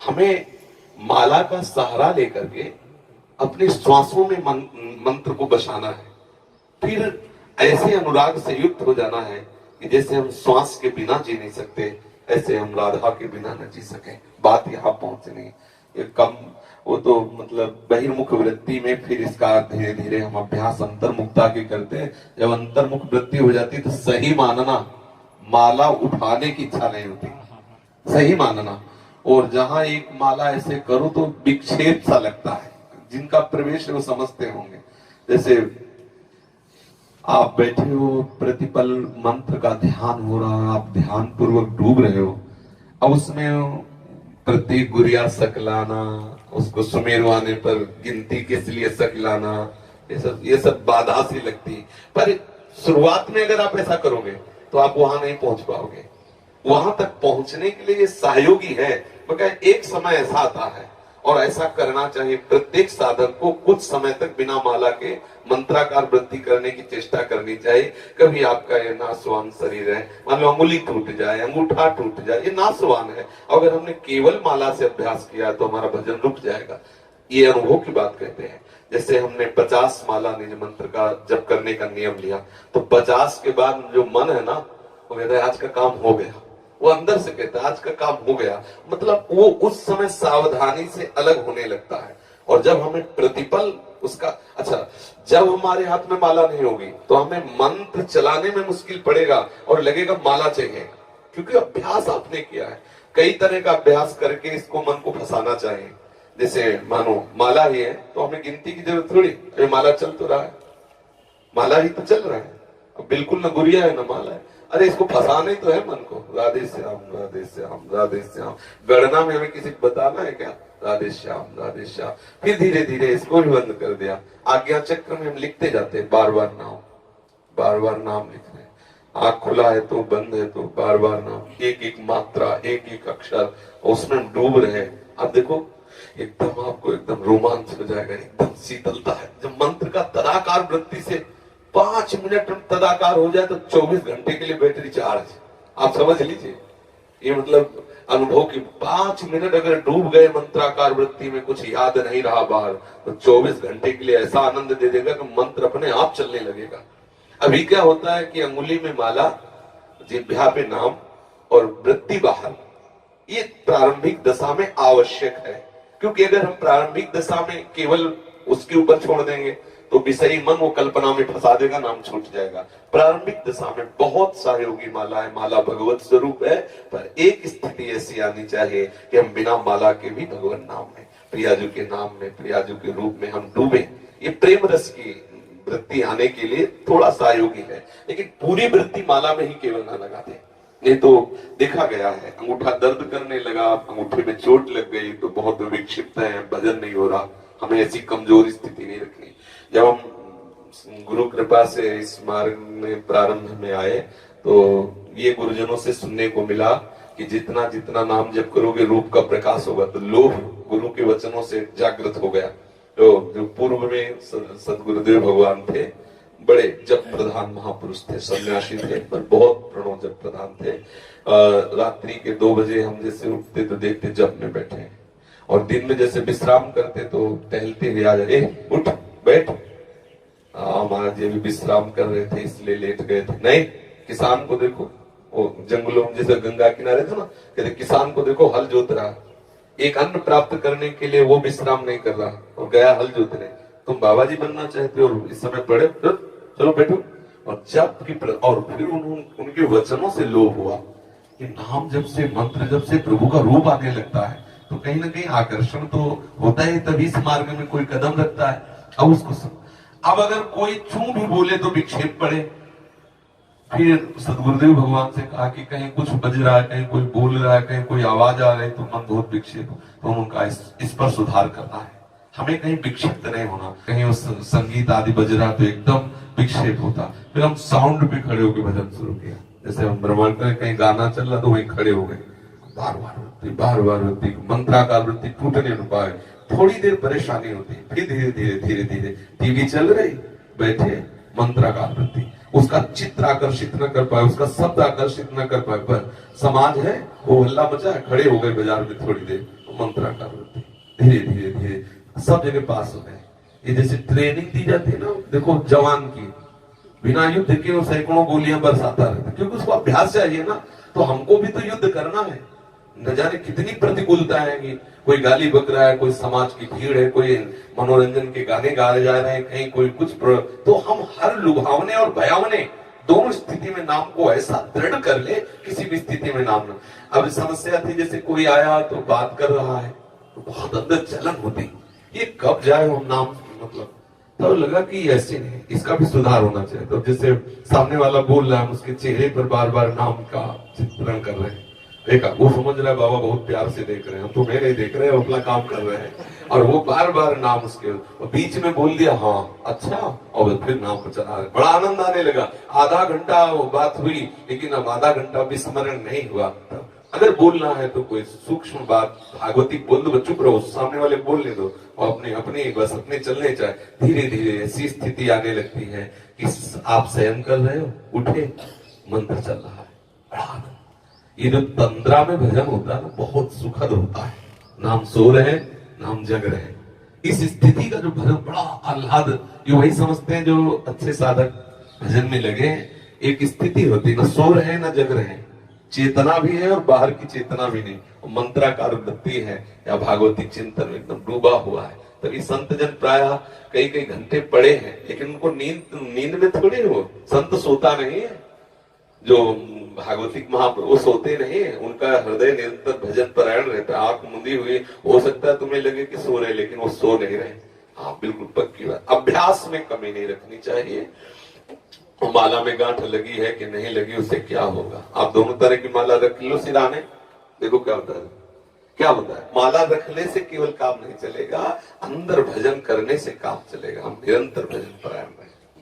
हमें माला का सहारा लेकर के अपने श्वासों में मंत्र को बसाना है। फिर ऐसे अनुराग से युक्त हो जाना है कि जैसे हम श्वास के बिना जी नहीं सकते, ऐसे हम राधा के बिना न जी सके। बात यहाँ पहुंचनी, ये कम वो तो मतलब बहिर्मुख वृत्ति में, फिर इसका धीरे धीरे हम अभ्यास अंतर्मुखता के करते हैं। जब अंतर्मुख वृत्ति हो जाती तो सही मानना, माला उठाने की इच्छा नहीं होती, सही मानना। और जहां एक माला ऐसे करो तो विक्षेप सा लगता है, जिनका प्रवेश है वो समझते होंगे। जैसे आप बैठे हो, प्रतिपल मंत्र का ध्यान हो रहा, आप ध्यान पूर्वक डूब रहे हो, अब उसमें प्रत्येक गुरिया सकलाना, उसको सुमेरवाने पर गिनती किस लिए सकलाना, ये सब बाधा सी लगती है। पर शुरुआत में अगर आप ऐसा करोगे तो आप वहां नहीं पहुंच पाओगे। वहां तक पहुंचने के लिए ये सहयोगी है, मगर एक समय ऐसा आता है और ऐसा करना चाहिए। प्रत्येक साधक को कुछ समय तक बिना माला के मंत्राकार वृद्धि करने की चेष्टा करनी चाहिए। कभी आपका ये नासवान शरीर है, मान लो अंगुली टूट जाए, अंगूठा टूट जाए, ये नासवान है। अगर हमने केवल माला से अभ्यास किया तो हमारा भजन रुक जाएगा। ये अनुभव की बात कहते हैं। जैसे हमने 50 माला निज मंत्र का जप करने का नियम लिया, तो 50 के बाद जो मन है ना, वो कहता है आज का काम हो गया। वो अंदर से कहता है आज का काम हो गया, मतलब वो उस समय सावधानी से अलग होने लगता है। और जब हमें प्रतिपल उसका, अच्छा, जब हमारे हाथ में माला नहीं होगी तो हमें मंत्र चलाने में मुश्किल पड़ेगा और लगेगा माला चाहिए, क्योंकि अभ्यास आपने किया है। कई तरह का अभ्यास करके इसको मन को फंसाना चाहिए। जैसे मानो माला ही है तो हमें गिनती की जरूरत थोड़ी, ये माला चल तो रहा है, माला ही तो चल रहा है, अब बिल्कुल न गुरिया है न माला है। अरे इसको फंसाना ही तो है मन को, राधे श्याम राधे श्याम राधे श्याम। गणना में हमें किसी को बताना है क्या, राधे श्याम राधे श्याम। फिर धीरे धीरे इसको भी बंद कर दिया। आज्ञा चक्र में हम लिखते जाते हैं, बार बार नाम, बार बार नाम लिख रहे हैं। आंख खुला है तो बंद है तो बार बार नाम, एक एक मात्रा, एक एक अक्षर, उसमें हम डूब रहे हैं। अब देखो एकदम आपको एकदम रोमांच हो जाएगा, एकदम शीतलता है। जब मंत्र का तदाकार वृत्ति से 5 मिनट तदाकार हो जाए तो 24 घंटे के लिए बैटरी चार्ज। आप समझ लीजिए, ये मतलब अनुभव की 5 मिनट अगर डूब गए मंत्राकार वृत्ति में, कुछ याद नहीं रहा बाहर, तो 24 घंटे के लिए ऐसा आनंद दे देगा कि मंत्र अपने आप चलने लगेगा। अभी क्या होता है कि अंगुली में माला, जिह्वा पे नाम और वृत्ति बाहर, ये प्रारंभिक दशा में आवश्यक है। क्योंकि अगर हम प्रारंभिक दशा में केवल उसके ऊपर छोड़ देंगे तो विषयी मन वो कल्पना में फंसा देगा, नाम छूट जाएगा। प्रारंभिक दशा में बहुत सहयोगी माला है, माला भगवत स्वरूप है, पर एक स्थिति ऐसी आनी चाहिए कि हम बिना माला के भी भगवान नाम में, प्रियाजू के नाम में, प्रियाजू के रूप में हम डूबे। ये प्रेम रस की वृत्ति आने के लिए थोड़ा सहयोगी है, लेकिन पूरी वृत्ति माला में ही केवल ना लगाते। ये तो देखा गया है, अंगूठा दर्द करने लगा, अंगूठे में चोट लग गई तो बहुत विक्षिप्त है, भजन नहीं हो रहा। हमें ऐसी कमजोर स्थिति नहीं रखनी। जब हम गुरु कृपा से इस मार्ग में प्रारंभ में आए तो ये गुरुजनों से सुनने को मिला कि जितना जितना नाम जप करोगे रूप का प्रकाश होगा। तो लोभ गुरु के वचनों से जागृत हो गया। तो जो पूर्व में सदगुरुदेव भगवान थे, बड़े जप प्रधान महापुरुष थे, सन्यासी थे, पर बहुत प्रणव जप प्रधान थे। रात्रि के 2 बजे हम जैसे उठते तो देखते जप में बैठे हैं, और दिन में जैसे विश्राम करते तो टहलते हुए आ जाए, उठ बैठ। महाराज जी भी विश्राम कर रहे थे इसलिए लेट गए थे। नहीं, किसान को देखो, वो जंगलों में जैसे गंगा किनारे था ना, कहते किसान को देखो हल जोत रहा, एक अन्न प्राप्त करने के लिए वो विश्राम नहीं कर रहा और गया हल जोतने। तुम बाबा जी बनना चाहते हो इस समय पढ़े, चलो बैठो। और जब की और फिर उनके वचनों से लोभ हुआ कि नाम जब से, मंत्र जब से प्रभु का रूप आने लगता है तो कहीं ना कहीं आकर्षण तो होता है, तभी इस मार्ग में कोई कदम रखता है। अब उसको अब अगर कोई चू भी बोले तो विक्षेप पड़े। फिर सदगुरुदेव भगवान से कहा कि कहीं कुछ बज रहा है, कहीं कोई बोल रहा है, कहीं कोई आवाज आ रही तो मन बहुत विक्षेप, तो उनका इस पर सुधार करना है। हमें कहीं विक्षिप्त नहीं होना, कहीं उस संगीत आदि बज रहा तो एकदम विक्षेप होता। फिर हम साउंड पे खड़े होकर भजन शुरू किया। जैसे हम ब्रह्मांड में कहीं गाना चल रहा तो वहीं खड़े हो गए, बार बार वृत्ति, मंत्राकार वृत्ति टूटने न पाए। थोड़ी देर परेशानी होती, फिर धीरे धीरे टीवी चल रही, बैठे मंत्राकार वृत्ति। उसका चित्र आकर्षित न कर पाए, उसका शब्द आकर्षित न कर पाए, पर समाज है वो हल्ला मचा, खड़े हो गए बाजार में थोड़ी देर, मंत्राकार होते धीरे धीरे धीरे सब जगह पास हो गए। ये जैसे ट्रेनिंग दी जाती है ना, देखो जवान की, बिना युद्ध के वो सैकड़ों गोलियां बरसाता रहता, क्योंकि उसको अभ्यास चाहिए ना। तो हमको भी तो युद्ध करना है। न जाने कितनी प्रतिकूलता है कि कोई गाली बक रहा है, कोई समाज की भीड़ है, कोई मनोरंजन के गाने गाए जा रहे हैं, कहीं कोई कुछ तो हम हर लुभावने और भयावने दोनों स्थिति में नाम को ऐसा दृढ़ कर ले, किसी भी स्थिति में नाम ना। अब समस्या थी जैसे कोई आया तो बात कर रहा है तो बहुत अंदर जलन होती, ये कब जाए हम नाम, मतलब तो लगा कि ऐसे नहीं, इसका भी सुधार होना चाहिए। तो जैसे सामने वाला बोल रहा है, उसके चेहरे पर बार बार नाम का चित्रण कर रहे हैं, देखा वो समझ रहा है बाबा बहुत प्यार से देख रहे हैं, हम तो नहीं देख रहे हैं, अपना काम कर रहे हैं, और वो बार बार नाम उसके बीच में बोल दिया हाँ अच्छा, और फिर नाम को चला रहे, बड़ा आनंद आने लगा। आधा घंटा वो बात हुई, लेकिन अब आधा घंटा विस्मरण नहीं हुआ। अगर बोलना है तो कोई सूक्ष्म बात भागवती बोल दो, चुप रहो, सामने वाले बोलने दो, और अपने अपने बस अपने चलने चाहे। धीरे धीरे ऐसी स्थिति आने लगती है कि आप शयन कर रहे हो, उठे, मंत्र चल रहा है, बड़ा आनंद। ये जो तंद्रा में भजन होता है ना, बहुत सुखद होता है। नाम सो रहे, नाम जग रहे, इस स्थिति का जो भजन बड़ा आह्लाद, ये वही समझते हैं जो अच्छे साधक भजन में लगे। एक स्थिति होती है, न सो रहे न जग रहे, चेतना भी है और बाहर की चेतना भी नहीं, मंत्राकार वृत्ति है या भागवती चिंतन में एकदम डूबा हुआ है। तभी संत जन प्राय कई कई घंटे पड़े हैं, लेकिन उनको नींद में थोड़ी हो, संत सोता नहीं है। जो भागवतिक महाप्रभु सोते नहीं है, उनका हृदय निरंतर भजन परायण रहता है। आंख मुंदी हुई, हो सकता है तुम्हें लगे कि सो रहे, लेकिन वो सो नहीं रहे। हाँ बिल्कुल पक्की बात, अभ्यास में कमी नहीं रखनी चाहिए। माला में गांठ लगी है कि नहीं लगी, उससे क्या होगा। आप दोनों तरह की माला रख लो सिराने, देखो क्या होता है, क्या होता है। माला रखने से केवल काम नहीं चलेगा, अंदर भजन करने से काम चलेगा। हम निरंतर भजन परायण रहे।